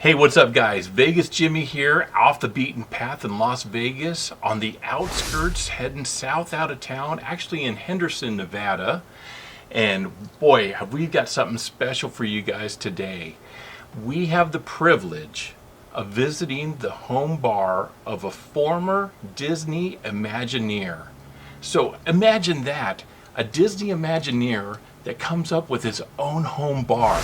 Hey, what's up, guys? Vegas Jimmy here, off the beaten path in Las Vegas, on the outskirts, heading south out of town, actually in Henderson, Nevada. And boy, have we got something special for you guys today. We have the privilege of visiting the home bar of a former Disney Imagineer. So imagine that, a Disney Imagineer that comes up with his own home bar.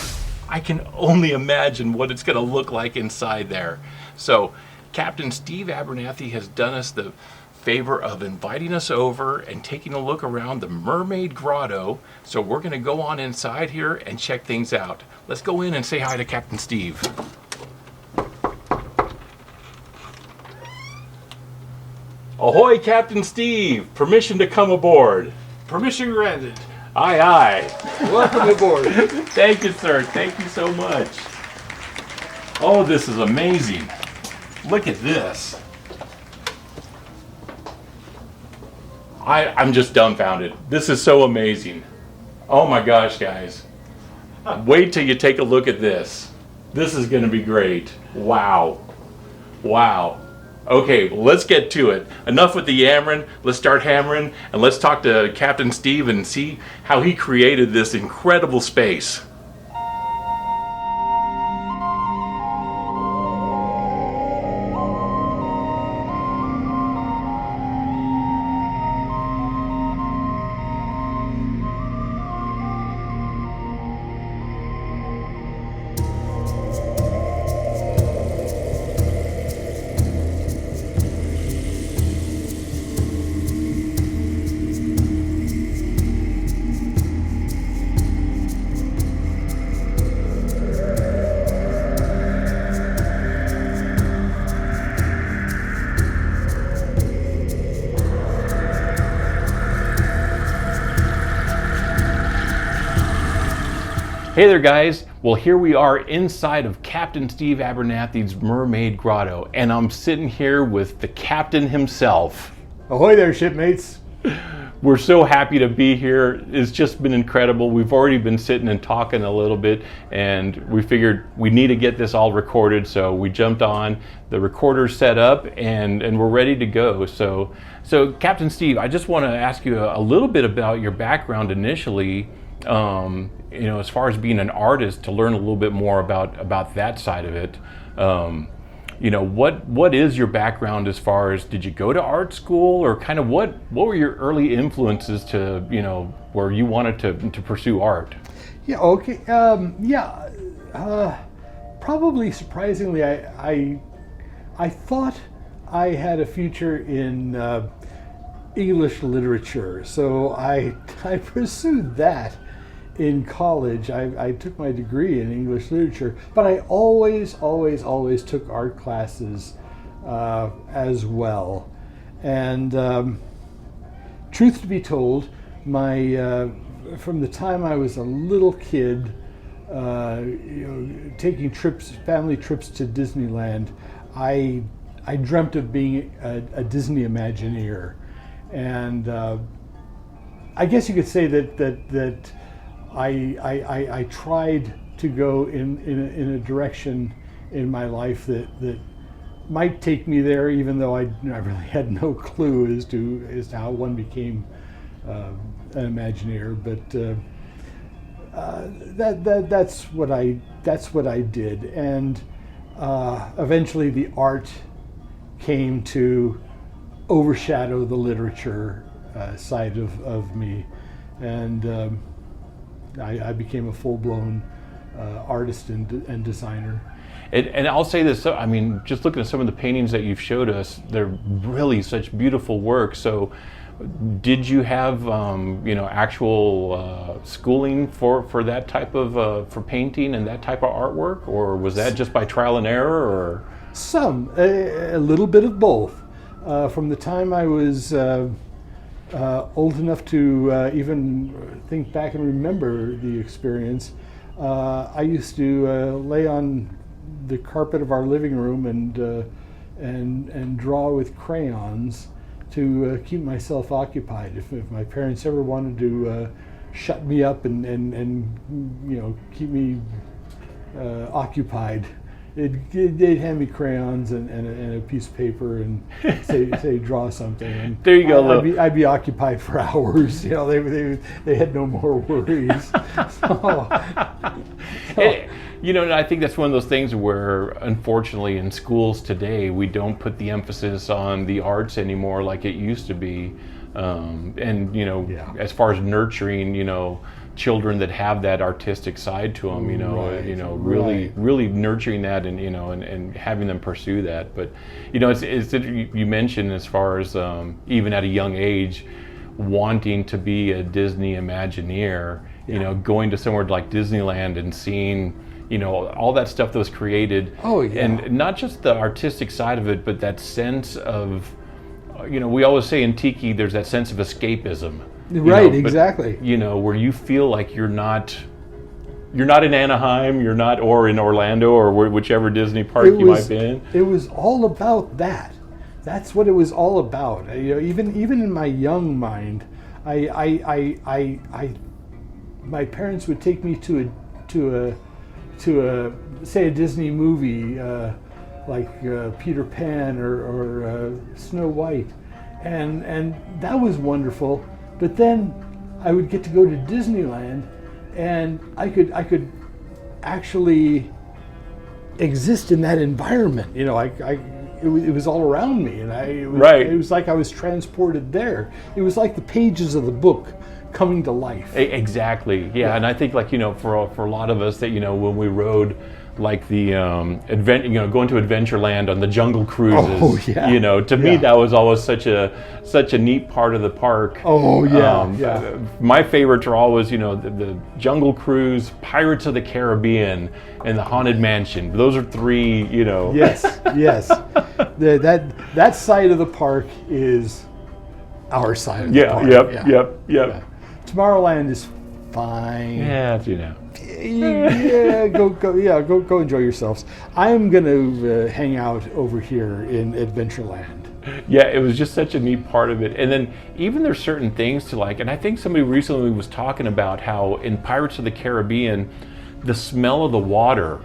I can only imagine what it's going to look like inside there. So Captain Steve Abernathy has done us the favor of inviting us over and taking a look around the Mermaid Grotto. So we're going to go on inside here and check things out. Let's go in and say hi to Captain Steve. Ahoy, Captain Steve! Permission to come aboard. Permission granted. Aye, aye. Welcome aboard. Thank you, sir. Thank you so much. Oh, this is amazing. Look at this. I'm just dumbfounded. This is so amazing. Oh my gosh, guys. Wait till you take a look at this. This is going to be great. Wow. Wow. Okay, well, let's get to it. Enough with the yammering. Let's start hammering, and let's talk to Captain Steve and see how he created this incredible space. Hey there, guys. Well, here we are inside of Captain Steve Abernathy's Mermaid Grotto, and I'm sitting here with the captain himself. Ahoy there, shipmates. We're so happy to be here. It's just been incredible. We've already been sitting and talking a little bit, and we figured we need to get this all recorded, so we jumped on. The recorder's set up, and we're ready to go. So Captain Steve, I just want to ask you a little bit about your background initially. You know, as far as being an artist, to learn a little bit more about that side of it. You know, what is your background as far as, did you go to art school, or kind of what were your early influences to, you know, where you wanted to pursue art? Yeah, okay. Probably surprisingly, I thought I had a future in English literature, so I pursued that. In college, I took my degree in English literature, but I always took art classes as well. And truth to be told, from the time I was a little kid, taking family trips to Disneyland, I dreamt of being a Disney Imagineer, and I guess you could say that I tried to go in a direction in my life that might take me there, even though I really had no clue as to how one became an Imagineer. But that's what I did, and eventually the art came to overshadow the literature side of me, and I became a full-blown artist and designer. And I'll say this, I mean, just looking at some of the paintings that you've showed us, they're really such beautiful work. So did you have, you know, actual schooling for that type of, for painting and that type of artwork? Or was that just by trial and error? Or a little bit of both. From the time I was old enough to even think back and remember the experience, I used to lay on the carpet of our living room and draw with crayons to keep myself occupied. If my parents ever wanted to shut me up and you know, keep me occupied, they'd hand me crayons and a piece of paper and say draw something. And there you go. I'd be occupied for hours. They had no more worries. I think that's one of those things where, unfortunately, in schools today, we don't put the emphasis on the arts anymore like it used to be. As far as nurturing, children that have that artistic side to them, really nurturing that and having them pursue that. But, you mentioned as far as even at a young age, wanting to be a Disney Imagineer, going to somewhere like Disneyland and seeing, all that stuff that was created. Oh, yeah. And not just the artistic side of it, but that sense of, we always say in Tiki, there's that sense of escapism. Right, exactly. Where you feel like you're not in Anaheim, or in Orlando, or whichever Disney park you might be in. It was all about that. That's what it was all about. Even in my young mind, my parents would take me to a say a Disney movie like Peter Pan or Snow White, and that was wonderful. But then I would get to go to Disneyland, and I could actually exist in that environment. It was all around me, and it was like I was transported there. It was like the pages of the book coming to life. Exactly. Yeah. And I think for a lot of us that when we rode like the going to Adventureland on the Jungle Cruises. Oh, yeah. To me that was always such a neat part of the park. Oh yeah. My favorites are always the Jungle Cruise, Pirates of the Caribbean, and the Haunted Mansion. Those are three. Yes. That side of the park is our side of the park. Yep. Yeah. Tomorrowland is fine. Yeah, go enjoy yourselves. I'm gonna hang out over here in Adventureland. Yeah, it was just such a neat part of it. And then even there's certain things to like, and I think somebody recently was talking about how in Pirates of the Caribbean, the smell of the water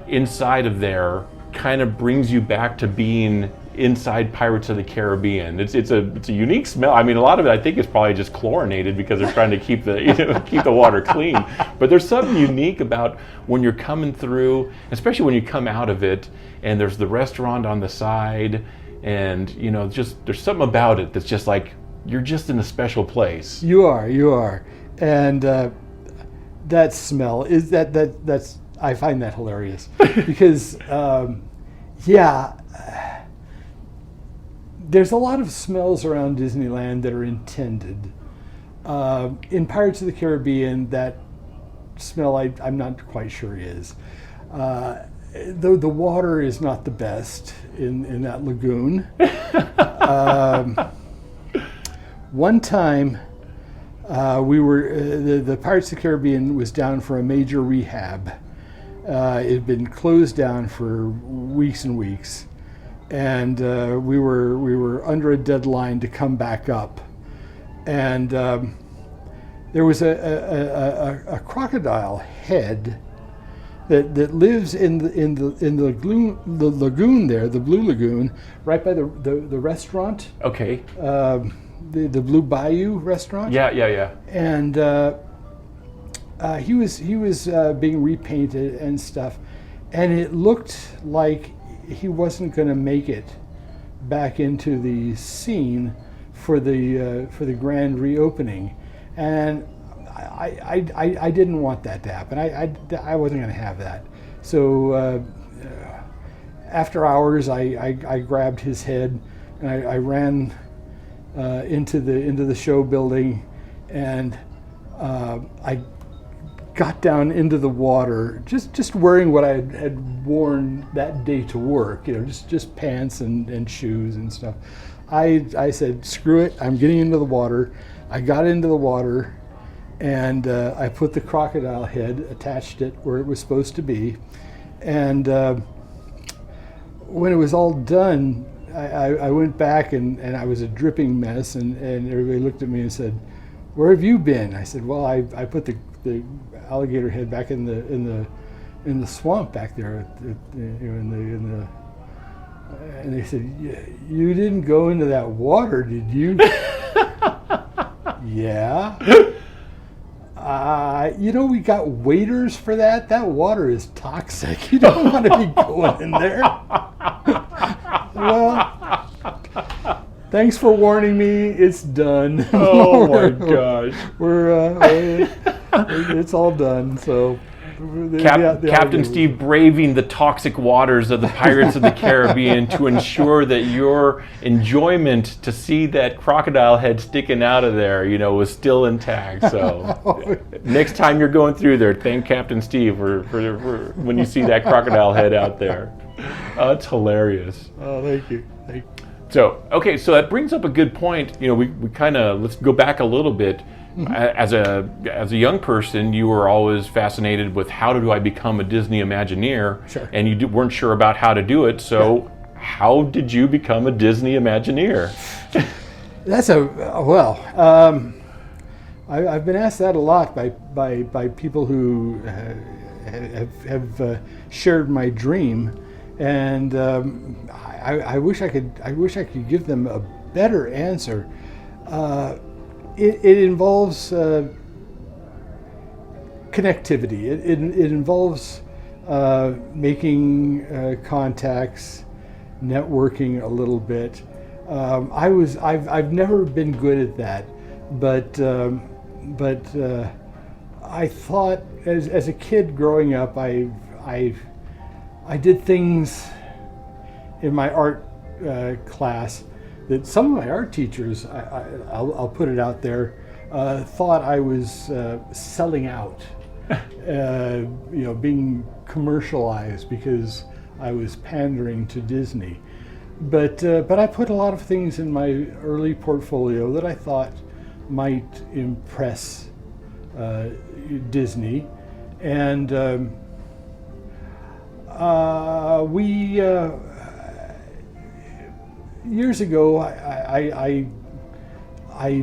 inside of there kind of brings you back to being inside Pirates of the Caribbean. It's a unique smell. I mean, a lot of it I think is probably just chlorinated because they're trying to keep the water clean. But there's something unique about when you're coming through, especially when you come out of it, and there's the restaurant on the side, and just there's something about it that's just like you're just in a special place. You are, and that smell is that's I find that hilarious because there's a lot of smells around Disneyland that are intended. In Pirates of the Caribbean, that smell I'm not quite sure is. Though the water is not the best in that lagoon. One time, we were the Pirates of the Caribbean was down for a major rehab. It had been closed down for weeks and weeks, and we were under a deadline to come back up, and there was a crocodile head that lives in the lagoon there, the Blue Lagoon, right by the restaurant. Okay. The Blue Bayou restaurant. Yeah. And he was being repainted and stuff, and it looked like he wasn't going to make it back into the scene for the grand reopening, and I didn't want that to happen. I wasn't going to have that. So after hours, I grabbed his head and I ran into the show building, and I got down into the water, just wearing what I had worn that day to work, just pants and shoes and stuff. I said, screw it, I'm getting into the water. I got into the water, and I put the crocodile head, attached it where it was supposed to be, and when it was all done, I went back and I was a dripping mess, and everybody looked at me and said, "Where have you been?" I said, "Well, I put the alligator head back in in the swamp back there, and they said, "You didn't go into that water, did you?" Yeah. We got waiters for that. That water is toxic. You don't want to be going in there. Well, thanks for warning me. It's done. Oh my gosh. It's all done. So. Captain Steve braving the toxic waters of the Pirates of the Caribbean to ensure that your enjoyment to see that crocodile head sticking out of there, was still intact. So next time you're going through there, thank Captain Steve for when you see that crocodile head out there. It's hilarious. Oh, thank you. So that brings up a good point. We kind of, let's go back a little bit. Mm-hmm. As a young person, you were always fascinated with how do I become a Disney Imagineer, sure. And you weren't sure about how to do it. So, how did you become a Disney Imagineer? That's I've been asked that a lot by people who have shared my dream, and I wish I could give them a better answer. It involves connectivity. It involves making contacts, networking a little bit. I've never been good at that, but I thought as a kid growing up, I did things in my art class that some of my art teachers, I'll put it out there, thought I was selling out, being commercialized because I was pandering to Disney. But I put a lot of things in my early portfolio that I thought might impress Disney, and we. Years ago, I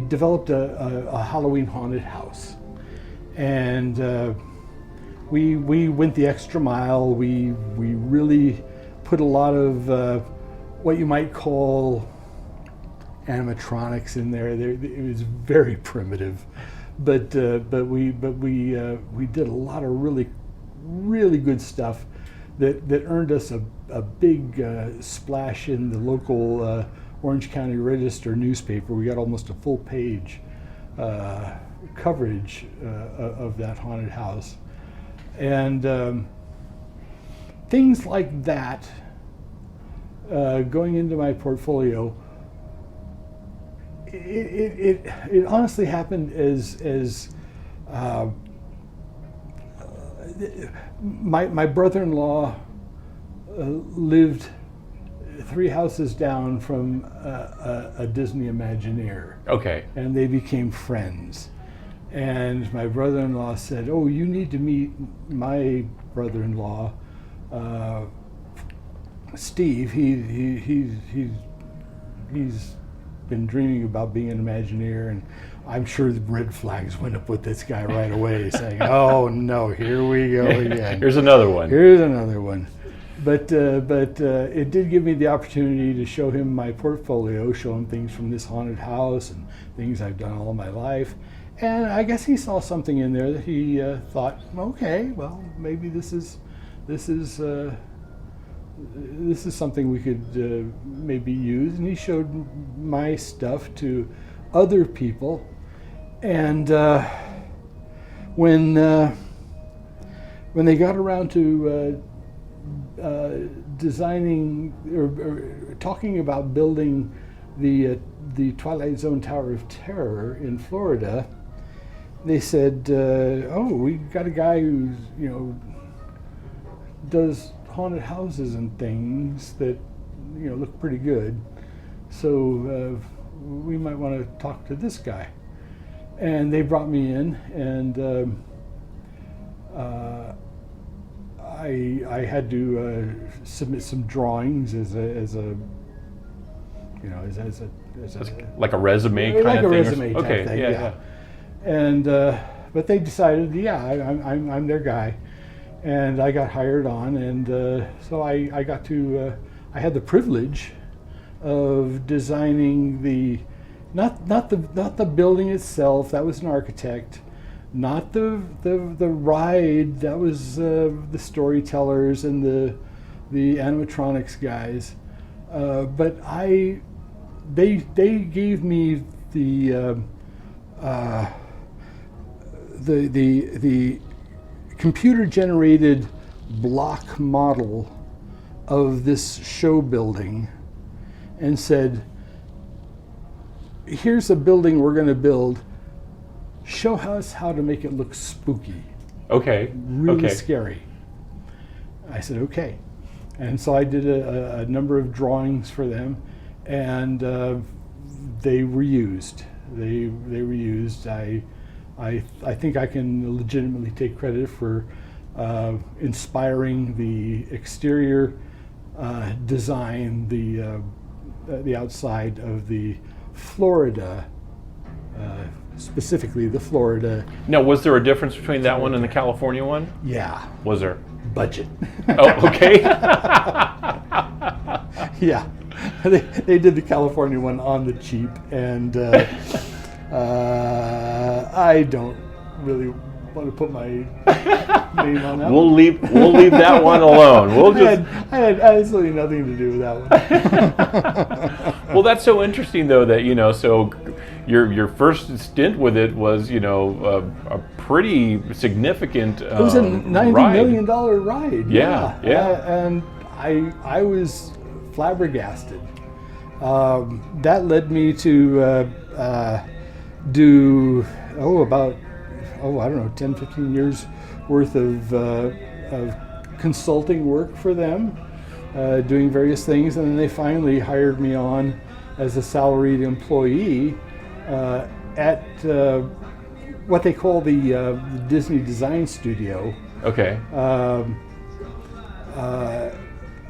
developed a Halloween haunted house, and we went the extra mile. We really put a lot of what you might call animatronics in there. It was very primitive, but we did a lot of really good stuff that earned us a big splash in the local Orange County Register newspaper. We got almost a full page coverage of that haunted house. And things like that going into my portfolio, it honestly happened as my brother-in-law lived 3 houses down from a Disney Imagineer. Okay. And they became friends. And my brother-in-law said, "Oh, you need to meet my brother-in-law, Steve. He's been dreaming about being an Imagineer." And I'm sure the red flags went up with this guy right away, saying, "Oh no, here we go again. Here's another one." But it did give me the opportunity to show him my portfolio, show him things from this haunted house and things I've done all my life. And I guess he saw something in there that he thought, okay, well, maybe this is something we could maybe use. And he showed my stuff to other people. And when they got around to designing or talking about building the Twilight Zone Tower of Terror in Florida, they said, "Oh, we got a guy who's does haunted houses and things that look pretty good, so we might want to talk to this guy." And they brought me in, and I had to submit some drawings as like a resume kind like of a thing. Resume type thing, yeah. And but they decided, I'm their guy, and I got hired on, and so I got to I had the privilege of designing the not the building itself. That was an architect. Not the ride. That was the storytellers and the animatronics guys. But they gave me the computer generated block model of this show building and said, here's a building we're going to build. Show us how to make it look spooky. Okay. Really scary. I said, okay. And so I did a number of drawings for them, and they were used. They were used. I think I can legitimately take credit for inspiring the exterior design, the outside of the Florida, specifically the Florida. Now, was there a difference between that one and the California one? Yeah. Was there? Budget. Oh, okay. Yeah. They did the California one on the cheap, and I don't really want to put my name on that. We'll leave that one alone. We'll just. I had absolutely nothing to do with that one. Well, that's so interesting, though, that so your first stint with it was a pretty signiant. It was a $90 million ride. Yeah. And I was flabbergasted. That led me to do I don't know, 10, 15 years worth of consulting work for them, doing various things, and then they finally hired me on as a salaried employee at what they call the Disney Design Studio. Okay.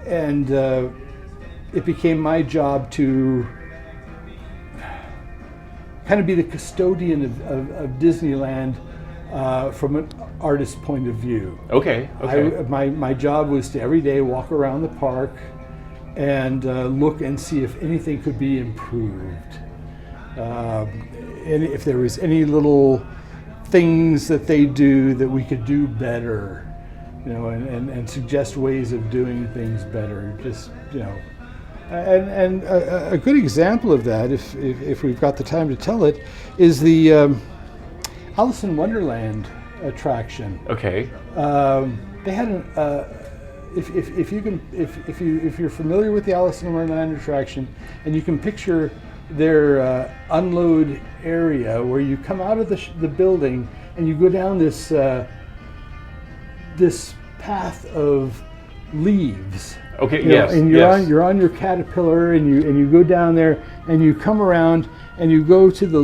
And it became my job to kind of be the custodian of Disneyland from an artist's point of view. Okay. My job was to every day walk around the park and look and see if anything could be improved. And if there was any little things that they do that we could do better, and suggest ways of doing things better. And a good example of that, if we've got the time to tell it, is the Alice in Wonderland attraction. Okay. They had an if you're familiar with the Alice in Wonderland attraction, and you can picture their unload area where you come out of the building and you go down this path of leaves. Okay. Yes. And you're on your caterpillar, and you go down there, and you come around, and you go to the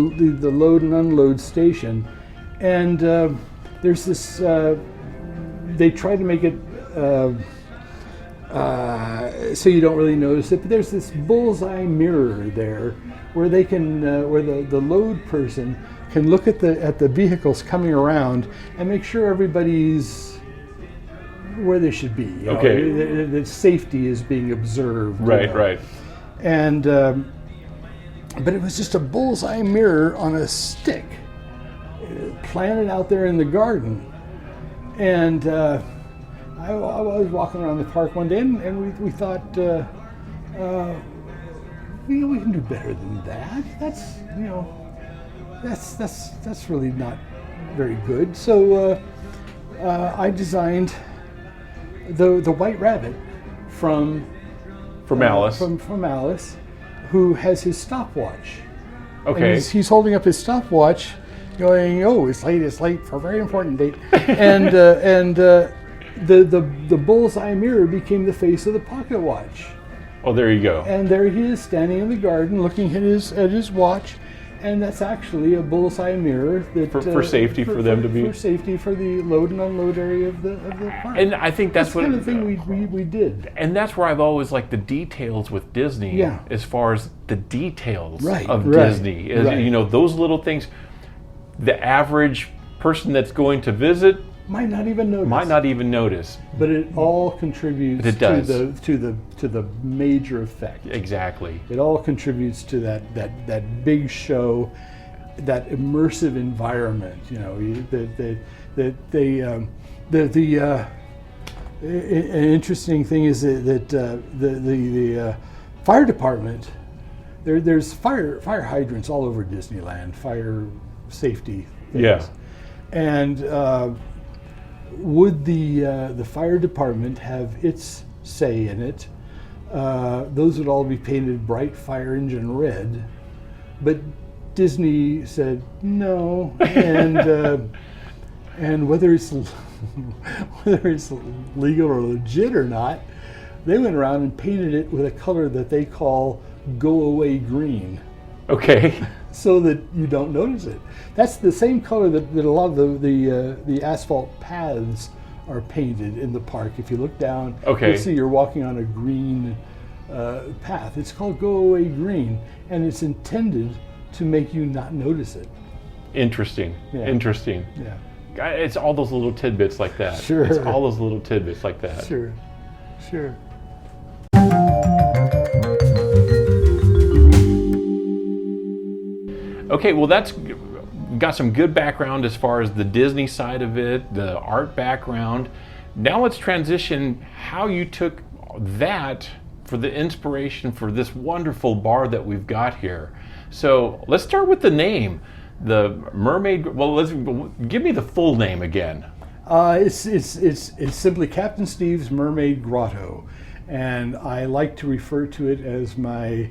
load and unload station, and there's this. They try to make it so you don't really notice it, but there's this bullseye mirror there where they can, where the load person can look at the vehicles coming around and make sure everybody's where they should be. Okay. That safety is being observed. Right, right. And but it was just a bullseye mirror on a stick, planted out there in the garden. And I was walking around the park one day, and we thought, we can do better than that. That's really not very good. So I designed the White Rabbit from Alice. From Alice, who has his stopwatch. Okay. And he's holding up his stopwatch, going, "Oh, it's late for a very important date." And the bullseye mirror became the face of the pocket watch. Oh, there you go. And there he is standing in the garden, looking at his watch, and that's actually a bullseye mirror that for safety for them to be for safety for the load and unload area of the park. And I think that's what kind of thing we did. And that's where I've always liked the details with Disney. Yeah. As far as the details of Disney, is, those little things. The average person that's going to visit might not even notice. Might not even notice. But it all contributes It does. to the major effect. Exactly. It all contributes to that big show, that immersive environment. You know, an interesting thing is that the fire department, there's fire hydrants all over Disneyland, fire safety things. Yeah. And would the fire department have its say in it? Those would all be painted bright fire engine red, but Disney said no, and whether it's legal or legit or not, they went around and painted it with a color that they call go away green. Okay. So that you don't notice it. That's the same color that a lot of the asphalt paths are painted in the park. If you look down, okay, you'll see you're walking on a green path. It's called go away green, and it's intended to make you not notice it. Interesting. Yeah. Interesting. Yeah. It's all those little tidbits like that. Sure. It's all those little tidbits like that. Sure. Sure. Okay, well that's got some good background as far as the Disney side of it, the art background. Now let's transition how you took that for the inspiration for this wonderful bar that we've got here. So let's start with the name, the Mermaid. Well, give me the full name again. It's simply Captain Steve's Mermaid Grotto, and I like to refer to it as my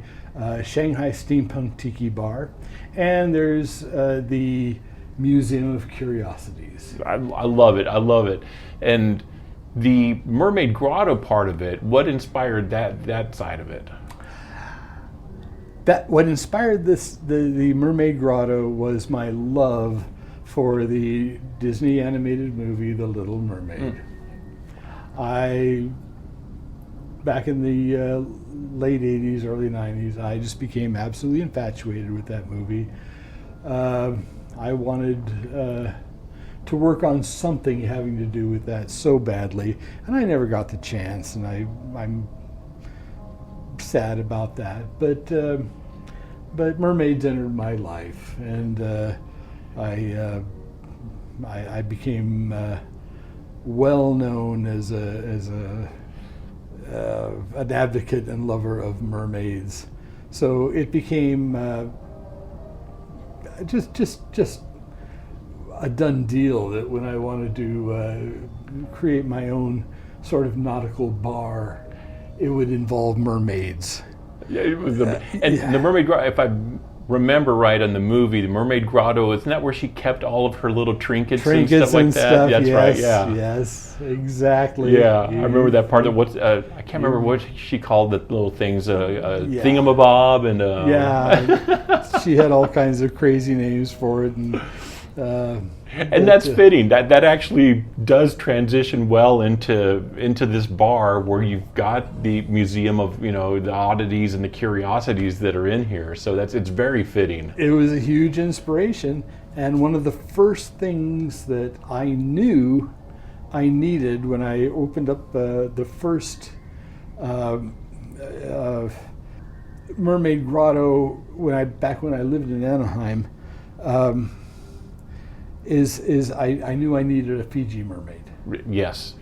Shanghai Steampunk Tiki Bar. And there's the Museum of Curiosities. I love it. I love it. And the Mermaid Grotto part of it, what inspired that side of it? What inspired the Mermaid Grotto was my love for the Disney animated movie The Little Mermaid. Back in the late 80s, early 90s, I just became absolutely infatuated with that movie. I wanted to work on something having to do with that so badly, and I never got the chance, and I'm sad about that. But mermaids entered my life, and I became well known as an advocate and lover of mermaids. So it became just a done deal that when I wanted to create my own sort of nautical bar, it would involve mermaids. Yeah, it was the Mermaid Grotto, if I remember right on the movie, the Mermaid Grotto, isn't that where she kept all of her little trinkets and stuff like that? That's yes, right, yeah. Yes, exactly. Yeah, I remember that part. I can't remember what she called the little things, thingamabob, and yeah, she had all kinds of crazy names for it, and that's fitting. That actually does transition well into this bar where you've got the museum of the oddities and the curiosities that are in here. So it's very fitting. It was a huge inspiration, and one of the first things that I knew I needed when I opened up the first Mermaid Grotto back when I lived in Anaheim. Is I knew I needed a Fiji mermaid. Yes.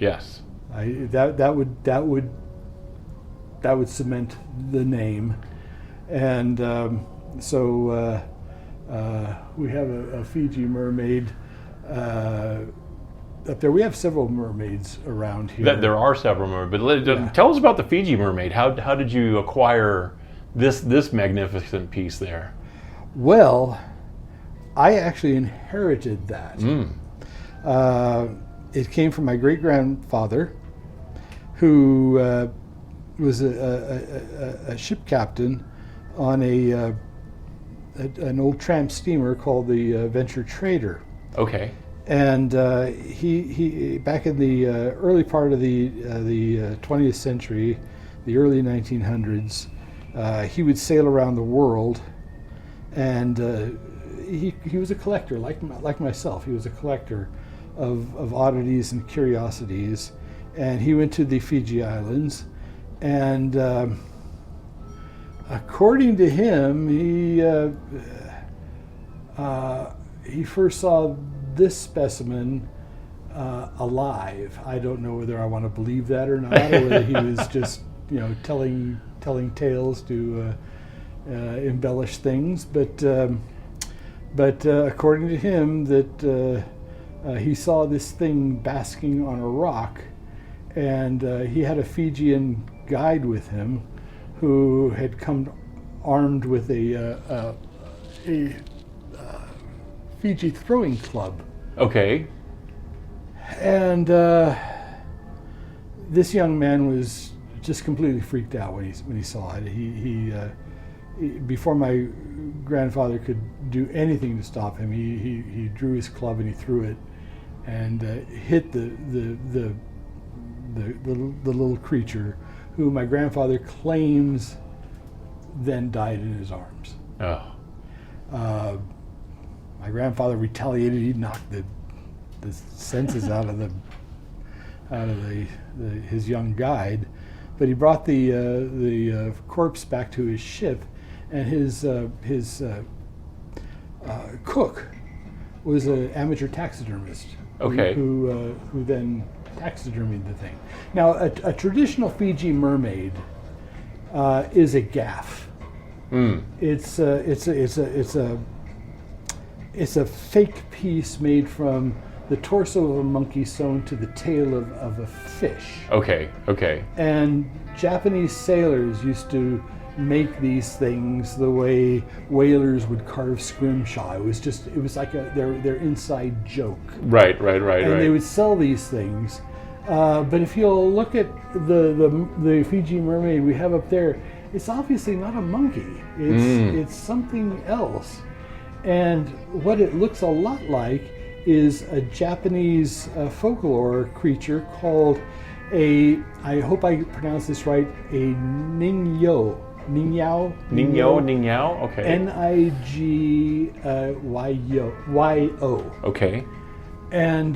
That would cement the name, and so we have a Fiji mermaid up there. We have several mermaids around here. There are several mermaids, but tell us about the Fiji mermaid. How did you acquire this magnificent piece there? Well, I actually inherited that. It came from my great-grandfather, who was a ship captain on an old tramp steamer called the Venture Trader. Okay. And he back in the early part of the 20th century, the early 1900s, he would sail around the world, and he was a collector, like myself. He was a collector of oddities and curiosities, and he went to the Fiji Islands, and according to him, he first saw this specimen alive. I don't know whether I want to believe that or not, or whether he was just, telling tales to embellish things. But according to him, that he saw this thing basking on a rock, and he had a Fijian guide with him, who had come armed with a Fiji throwing club. Okay. And this young man was just completely freaked out when he saw it. He before my grandfather could do anything to stop him, he drew his club and he threw it, and hit the little creature, who my grandfather claims then died in his arms. Oh. My grandfather retaliated. He knocked the senses out of his young guide, but he brought the corpse back to his ship, and his cook was an amateur taxidermist. Okay. Who then taxidermied the thing. Now, a traditional Fiji mermaid is a gaff. Mm. It's a fake piece made from the torso of a monkey sewn to the tail of a fish. Okay. And Japanese sailors used to make these things the way whalers would carve scrimshaw. It was like their inside joke. Right. And they would sell these things. But if you'll look at the Fiji mermaid we have up there, it's obviously not a monkey. It's something else. And what it looks a lot like is a Japanese folklore creature called I hope I pronounce this right, a Ningyao. Ningyao, okay. Nigyo. Okay. And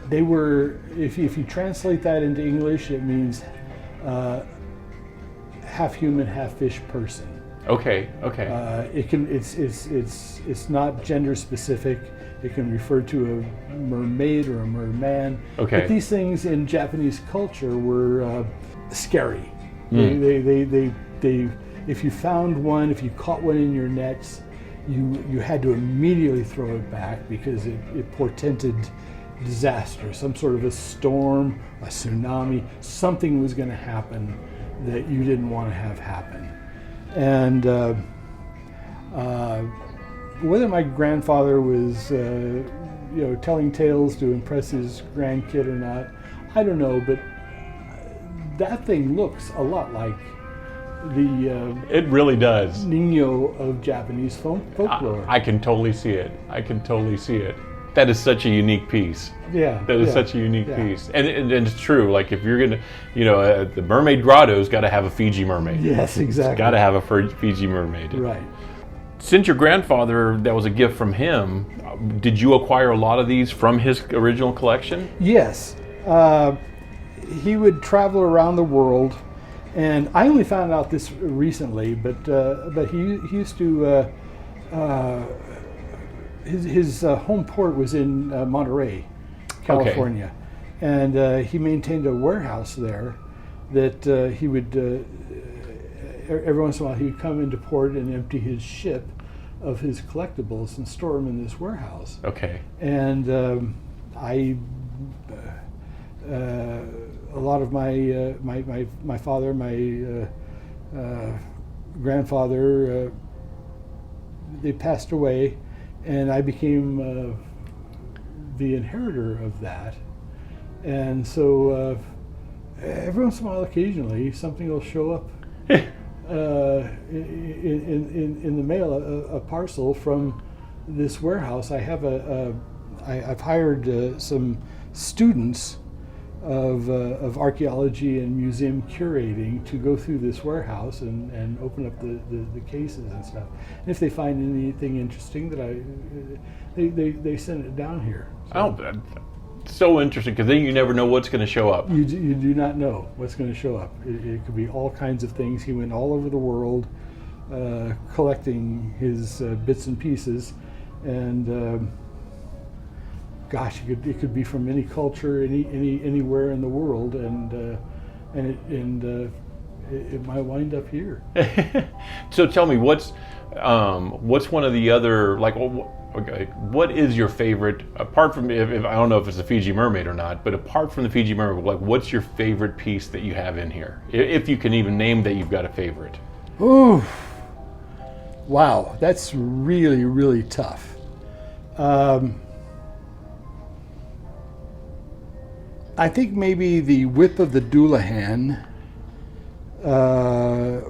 they were, if you translate that into English, it means half human, half fish person. Okay. It's not gender specific. It can refer to a mermaid or a merman. Okay. But these things in Japanese culture were scary. Mm. They if you found one, if you caught one in your nets, you had to immediately throw it back, because it portended disaster, some sort of a storm, a tsunami, something was going to happen that you didn't want to have happen. And whether my grandfather was telling tales to impress his grandkid or not, I don't know, but that thing looks a lot like it really does. Ninyo of Japanese folklore. I can totally see it. That is such a unique piece. Yeah. That is such a unique piece. And it's true. Like, if you're going to, the Mermaid Grotto's got to have a Fiji mermaid. Yes, exactly. Got to have a Fiji mermaid. Right. Since your grandfather, that was a gift from him, did you acquire a lot of these from his original collection? Yes. He would travel around the world, and I only found out this recently, but he used to, his home port was in Monterey, California. Okay. And he maintained a warehouse there that he would, every once in a while, he would come into port and empty his ship of his collectibles and store them in this warehouse. Okay. And a lot of my father, my grandfather, they passed away, and I became the inheritor of that. And so every once in a while, occasionally, something will show up in the mail, a parcel from this warehouse. I have I've hired some students of archaeology and museum curating to go through this warehouse and open up the cases and stuff. And if they find anything interesting, that they send it down here. So. Oh, so interesting because then you never know what's going to show up. You do not know what's going to show up. It could be all kinds of things. He went all over the world collecting his bits and pieces, and gosh, it could be from any culture, anywhere in the world, and it might wind up here. So tell me, what's one of the other, like, okay, what is your favorite, apart from, if I don't know if it's the Fiji Mermaid or not, but apart from the Fiji Mermaid, like, what's your favorite piece that you have in here? If you can even name that you've got a favorite. Ooh, wow, that's really, really tough. I think maybe the whip of the Dullahan,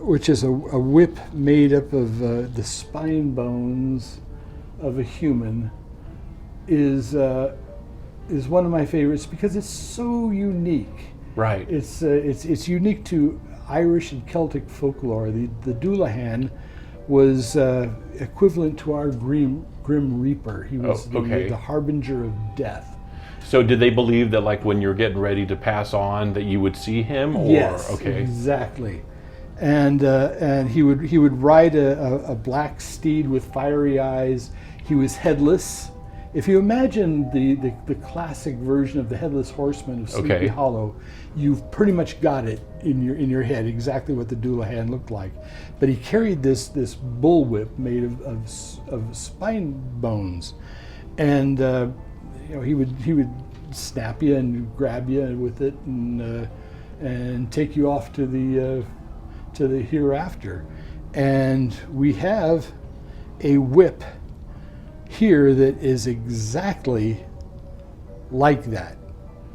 which is a whip made up of the spine bones of a human, is one of my favorites because it's so unique. Right. It's unique to Irish and Celtic folklore. The Dullahan was equivalent to our Grim Reaper. He was the harbinger of death. So did they believe that, like, when you're getting ready to pass on, that you would see him? Or, yes, okay. Exactly. And he would ride a black steed with fiery eyes. He was headless. If you imagine the classic version of the Headless Horseman of Sleepy Hollow, you've pretty much got it in your head exactly what the Dullahan looked like. But he carried this bullwhip made of spine bones, and he would snap you and grab you with it and take you off to the hereafter. And we have a whip here that is exactly like that.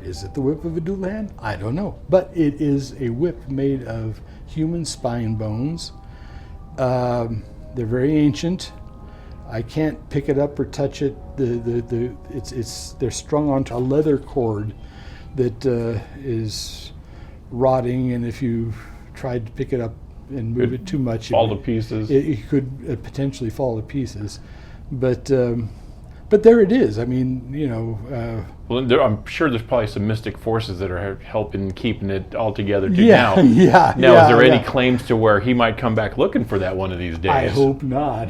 Is it the whip of a Dullahan? I don't know. But it is a whip made of human spine bones. They're very ancient. I can't pick it up or touch it. They're strung onto a leather cord that is rotting, and if you tried to pick it up and move it too much, fall to pieces. It could potentially fall to pieces. But there it is. I mean, well, I'm sure there's probably some mystic forces that are helping keeping it all together too. Yeah, Now, is there any claims to where he might come back looking for that one of these days? I hope not.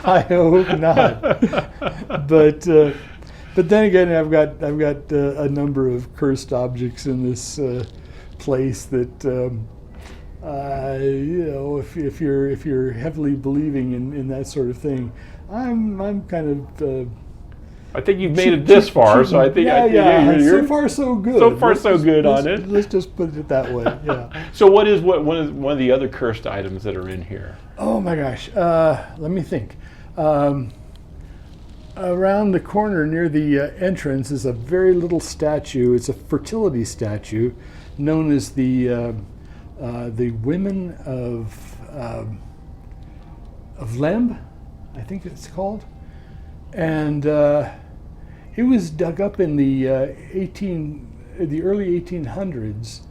I hope not. But then again, I've got a number of cursed objects in this place that. If you're heavily believing in that sort of thing, I'm kind of. I think you've made it this far, so I think so far so good. So far so good on it. Let's just put it that way. Yeah. So what is one of the other cursed items that are in here? Oh my gosh, let me think. Around the corner near the entrance is a very little statue. It's a fertility statue, known as the women of Lemb, I think it's called, and it was dug up in the early 1800s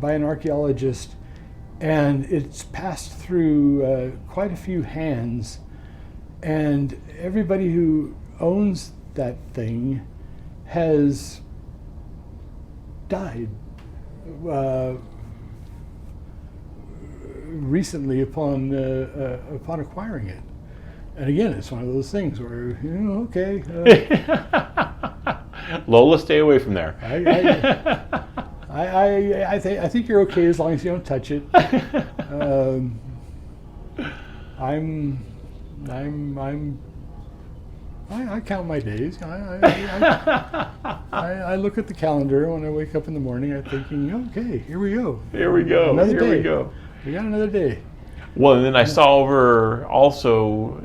by an archaeologist, and it's passed through quite a few hands, and everybody who owns that thing has died recently upon acquiring it. And again, it's one of those things where, Lola, stay away from there. I think you're okay as long as you don't touch it. I count my days. I look at the calendar when I wake up in the morning. I'm thinking, okay, here we go. Here we go. Another day. We go. We got another day. Well, and then I saw over also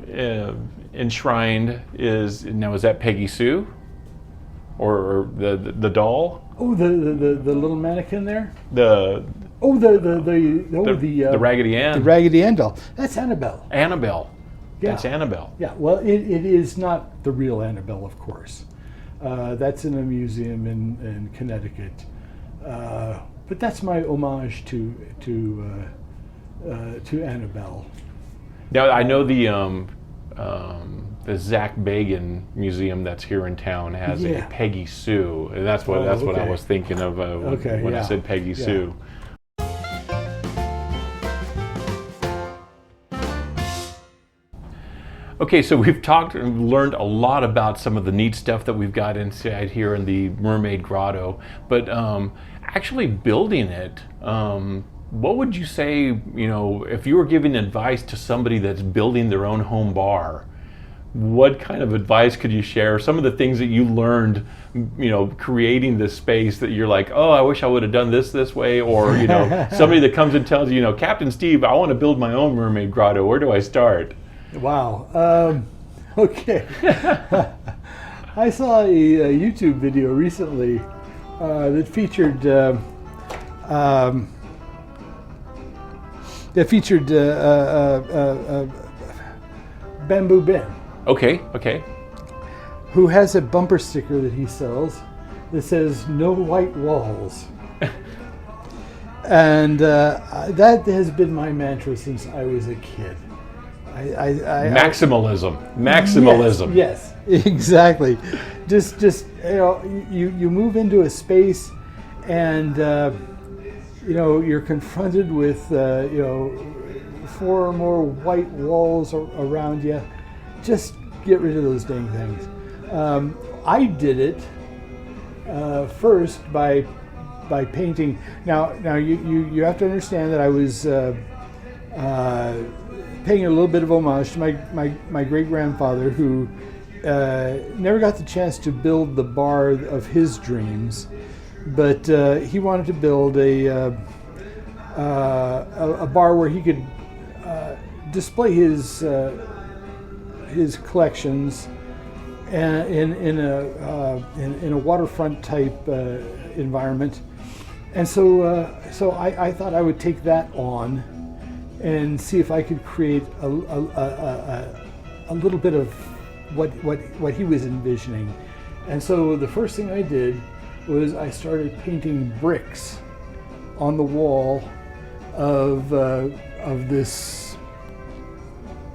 enshrined is that Peggy Sue, or the doll? Oh, the little mannequin there. The Raggedy Ann. The Raggedy Ann doll. That's Annabelle. Annabelle. Yeah. That's Annabelle. Yeah. Well, it is not the real Annabelle, of course. That's in a museum in Connecticut. But that's my homage to Annabelle. Now I know the Zach Bagan Museum that's here in town has a Yeah. Peggy Sue, and that's what what I was thinking of when I said Peggy Sue. Okay, so we've talked and learned a lot about some of the neat stuff that we've got inside here in the Mermaid Grotto, but actually building it, what would you say, if you were giving advice to somebody that's building their own home bar, what kind of advice could you share? Some of the things that you learned, creating this space that you're like, oh, I wish I would have done this way, or, somebody that comes and tells you, Captain Steve, I want to build my own Mermaid Grotto. Where do I start? Wow. Okay. I saw a YouTube video recently that featured Bamboo Ben. Okay. Who has a bumper sticker that he sells that says "No white walls," and that has been my mantra since I was a kid. Maximalism. Yes, exactly. Just you move into a space, and you're confronted with 4 or more white walls around you. Just get rid of those dang things. I did it first by painting. Now you have to understand that I was paying a little bit of homage to my great grandfather, who never got the chance to build the bar of his dreams, but he wanted to build a bar where he could display his collections in a waterfront type environment, and so I thought I would take that on and see if I could create a little bit of what he was envisioning. And so the first thing I did was I started painting bricks on the wall of this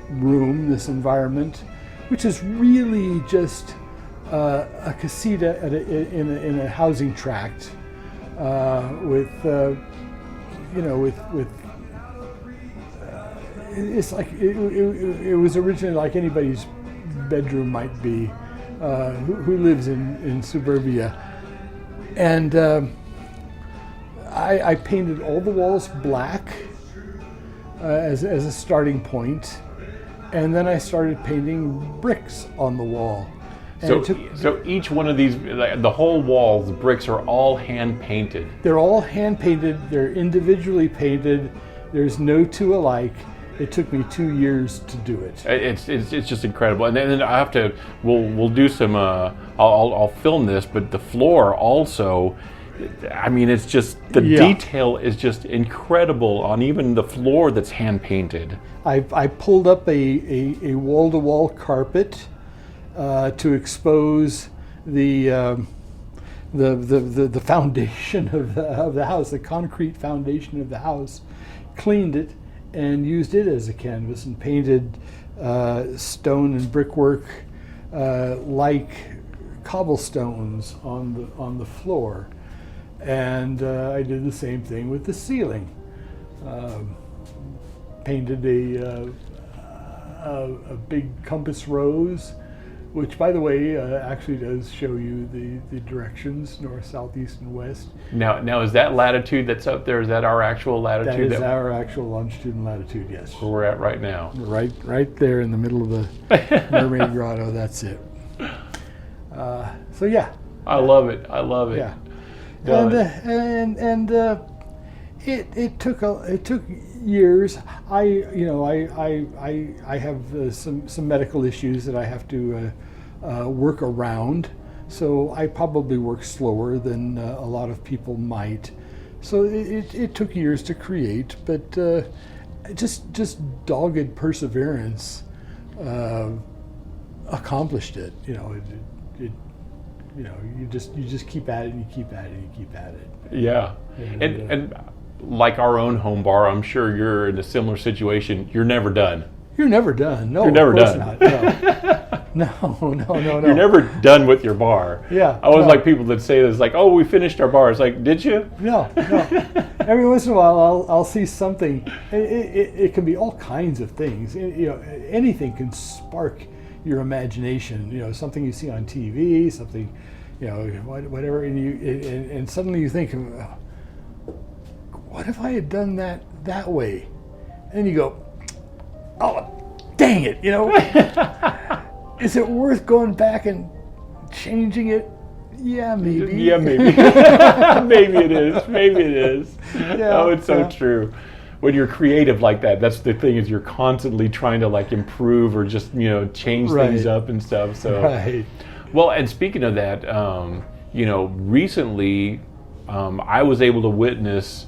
room, this environment, which is really just a casita in a housing tract with it's like it was originally like anybody's bedroom might be who lives in suburbia, and I painted all the walls black as a starting point, and then I started painting bricks on the wall. And so each one of these, the whole wall, the bricks are all hand painted. They're all hand painted. They're individually painted. There's no two alike. It took me 2 years to do it. It's just incredible. And then I have to, we'll do some, I'll film this, but the floor also, I mean, it's just, the detail is just incredible on even the floor that's hand painted. I pulled up a wall-to-wall carpet to expose the foundation of the house, the concrete foundation of the house, cleaned it, and used it as a canvas and painted stone and brickwork like cobblestones on the floor. And I did the same thing with the ceiling. Painted a big compass rose, which, by the way, actually does show you the directions, north, south, east, and west. Now is that latitude that's up there, is that our actual latitude? That is our actual longitude and latitude, yes. Where we're at right now. Right there in the middle of the Mermaid Grotto, that's it. So yeah. I love it. Yeah. It took years. I have some medical issues that I have to work around, so I probably work slower than a lot of people might. So it took years to create, but just dogged perseverance accomplished it. You just keep at it and you keep at it and you keep at it. Yeah, and like our own home bar, I'm sure you're in a similar situation. You're never done. You're never done. No, You're never of course done. Not. No. You're never done with your bar. Yeah. I always like people that say this, like, "Oh, we finished our bar." It's like, did you? No. Every once in a while, I'll see something. It can be all kinds of things. Anything can spark your imagination. Something you see on TV, something, whatever, and suddenly you think, what if I had done that way? And you go, oh, dang it! Is it worth going back and changing it? Yeah, maybe. Yeah, maybe. Maybe it is. Maybe it is. Yeah, oh, it's so true. When you're creative like that, that's the thing, is you're constantly trying to like improve or just, change things up and stuff. So, right. Well, and speaking of that, recently I was able to witness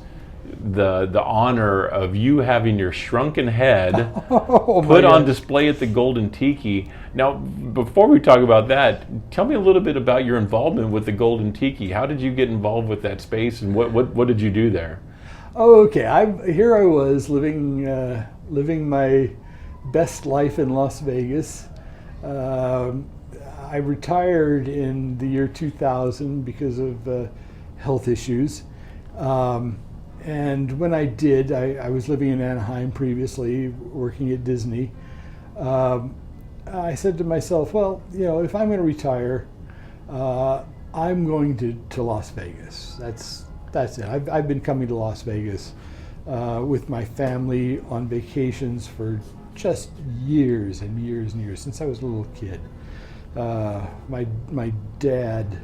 the honor of you having your shrunken head put on display at the Golden Tiki. Now, before we talk about that, tell me a little bit about your involvement with the Golden Tiki. How did you get involved with that space, and what did you do there? Okay, here I was living my best life in Las Vegas. I retired in the year 2000 because of health issues. And when I did, I was living in Anaheim previously, working at Disney. I said to myself, well, if I'm going to retire, I'm going to Las Vegas. That's it. I've been coming to Las Vegas with my family on vacations for just years and years and years, since I was a little kid. My dad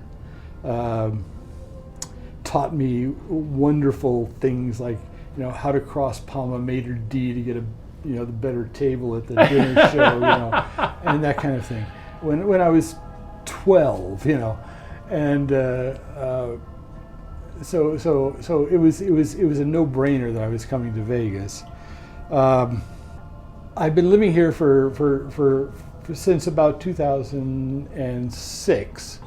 taught me wonderful things like, how to cross Palma Mater D to get the better table at the dinner show, and that kind of thing. When I was 12, and so it was a no-brainer that I was coming to Vegas. I've been living here for since about 2006.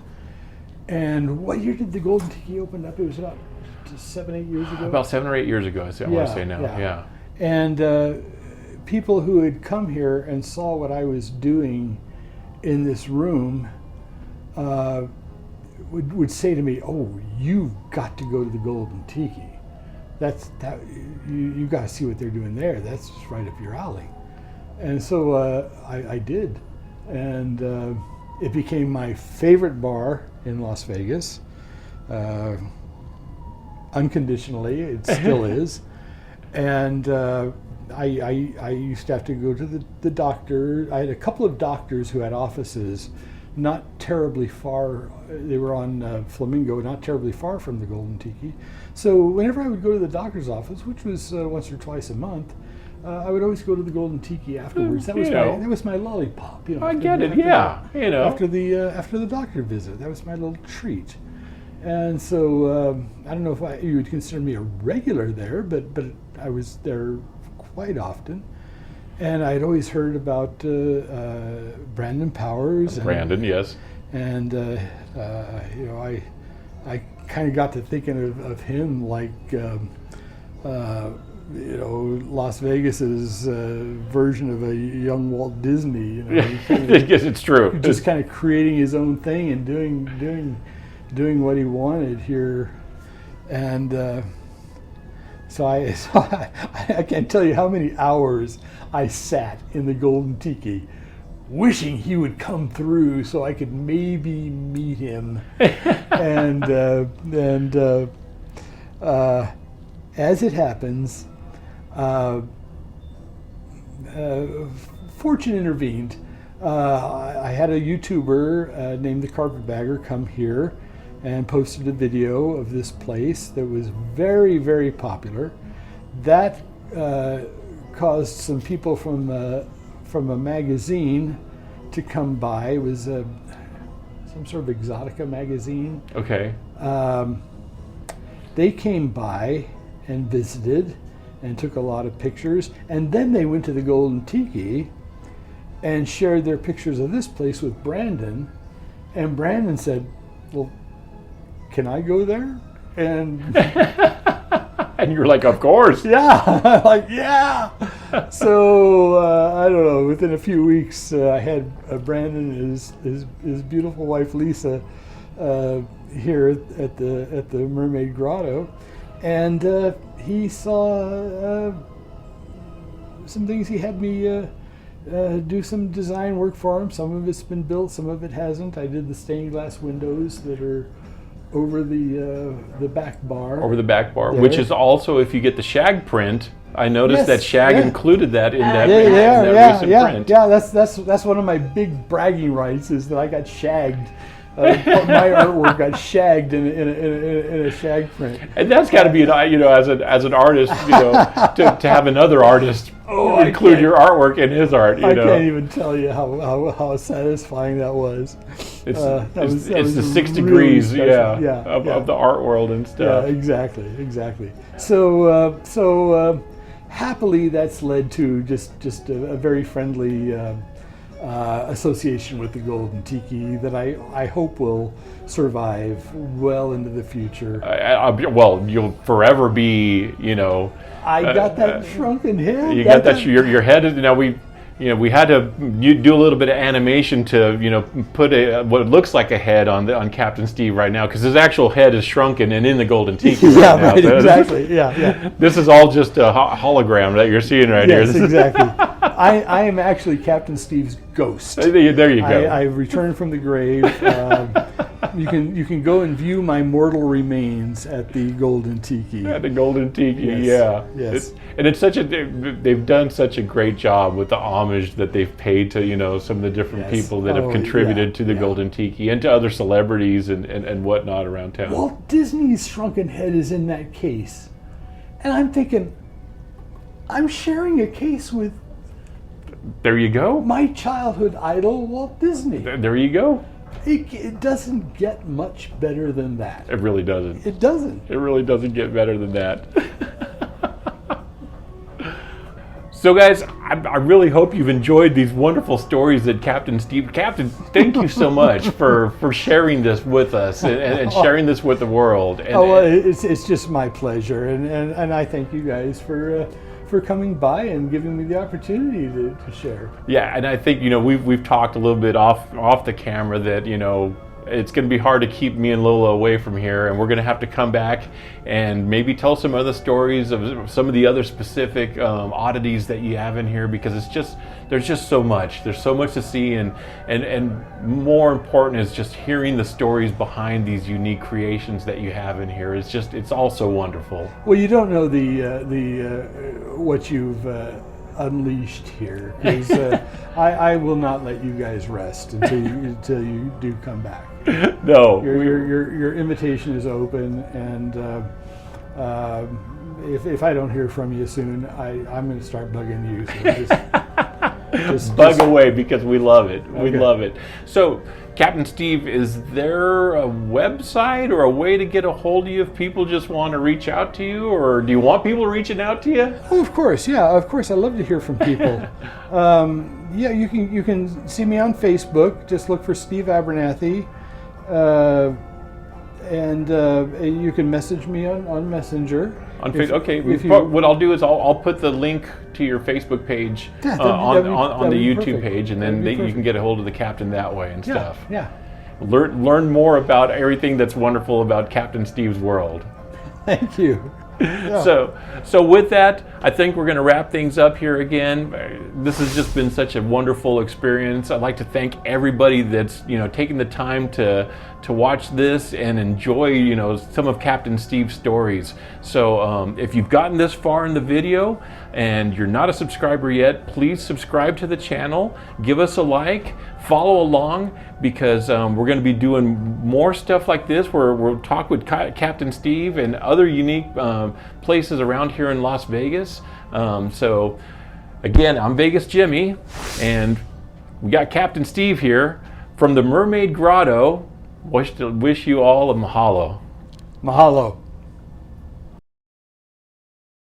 And what year did the Golden Tiki open up? It was about 7-8 years ago. About 7 or 8 years ago, I want to say now. Yeah. And people who had come here and saw what I was doing in this room would say to me, "Oh, you've got to go to the Golden Tiki. You got to see what they're doing there. That's just right up your alley." And so I did, and it became my favorite bar in Las Vegas. Unconditionally, it still is. And I used to have to go to the doctor. I had a couple of doctors who had offices not terribly far. They were on Flamingo, not terribly far from the Golden Tiki. So whenever I would go to the doctor's office, which was once or twice a month, I would always go to the Golden Tiki afterwards. That was my lollipop. I get it. After the doctor visit, that was my little treat. And so I don't know if you would consider me a regular there, but I was there quite often. And I'd always heard about Brandon Powers. Brandon, yes. And I kind of got to thinking of him like Las Vegas's version of a young Walt Disney. Yes, it's true. Just kind of creating his own thing and doing what he wanted here, and so I can't tell you how many hours I sat in the Golden Tiki, wishing he would come through so I could maybe meet him, and as it happens, fortune intervened. I had a YouTuber named the Carpetbagger come here and posted a video of this place that was very, very popular. That caused some people from a magazine to come by. It was some sort of Exotica magazine. Okay. They came by and visited and took a lot of pictures, and then they went to the Golden Tiki and shared their pictures of this place with Brandon, and Brandon said, "Well, can I go there?" And and you're like, "Of course." Yeah, like, yeah. So I don't know. Within a few weeks, I had Brandon and his beautiful wife Lisa here at the Mermaid Grotto, and he saw some things. He had me do some design work for him. Some of it's been built, some of it hasn't. I did the stained glass windows that are over the back bar. Over the back bar, there. which is also, if you get the shag print, I noticed Yes, that shag yeah. included that in that, Yeah, in that recent yeah, print. yeah. That's one of my big bragging rights, is that I got shagged. My artwork got shagged in a shag print. And that's got to be, as an artist, to have another artist include your artwork in his art. I can't even tell you how satisfying that was. It's was the 6 really degrees, special. of the art world and stuff. Yeah, exactly. So happily, that's led to just a very friendly association with the Golden Tiki that I hope will survive well into the future. Well, you'll forever be, I got that shrunken head. You got that. Your head is now. We had to do a little bit of animation to put what looks like a head on Captain Steve right now, because his actual head is shrunken and in the Golden Tiki. Yeah, right now. right, exactly. Yeah. This is all just a hologram that you're seeing right here. Yes, exactly. I am actually Captain Steve's ghost. There you go. I returned from the grave. You can go and view my mortal remains at the Golden Tiki. At the Golden Tiki, Yes, yes. They've done such a great job with the homage that they've paid to some of the different Yes. people that have contributed to the Golden Tiki and to other celebrities and whatnot around town. Walt Disney's shrunken head is in that case, and I'm thinking, I'm sharing a case with There you go. my childhood idol, Walt Disney. There you go. It doesn't get much better than that. It really doesn't. It doesn't. It really doesn't get better than that. So guys, I really hope you've enjoyed these wonderful stories that Captain, thank you so much for sharing this with us and sharing this with the world. It's just my pleasure, and I thank you guys for coming by and giving me the opportunity to share. Yeah, and I think we've talked a little bit off the camera that it's going to be hard to keep me and Lola away from here, and we're going to have to come back and maybe tell some other stories of some of the other specific oddities that you have in here, because there's just so much. There's so much to see, and more important is just hearing the stories behind these unique creations that you have in here. It's all so wonderful. Well, you don't know the what you've unleashed here, because I will not let you guys rest until you do come back. No, your invitation is open, and if I don't hear from you soon, I'm going to start bugging you. So just bug away, because we love it. We Okay. love it. So, Captain Steve, is there a website or a way to get a hold of you if people just want to reach out to you, or do you want people reaching out to you? Oh, of course, yeah, of course. I love to hear from people. Yeah, you can see me on Facebook. Just look for Steve Abernathy, and you can message me on Messenger. On Facebook, okay. if you- What I'll do is I'll put the link to your Facebook page Yeah, on that'd the be YouTube perfect. page, and That'd then be you can get a hold of the captain that way and stuff. Yeah. Learn more about everything that's wonderful about Captain Steve's world. Thank you. Yeah. So with that, I think we're going to wrap things up here again. This has just been such a wonderful experience. I'd like to thank everybody that's taking the time to watch this and enjoy some of Captain Steve's stories. So if you've gotten this far in the video and you're not a subscriber yet, please subscribe to the channel, give us a like, follow along, because we're going to be doing more stuff like this where we'll talk with Captain Steve and other unique places around here in Las Vegas. So again, I'm Vegas Jimmy, and we got Captain Steve here from the Mermaid Grotto. Wish you all a mahalo. Mahalo.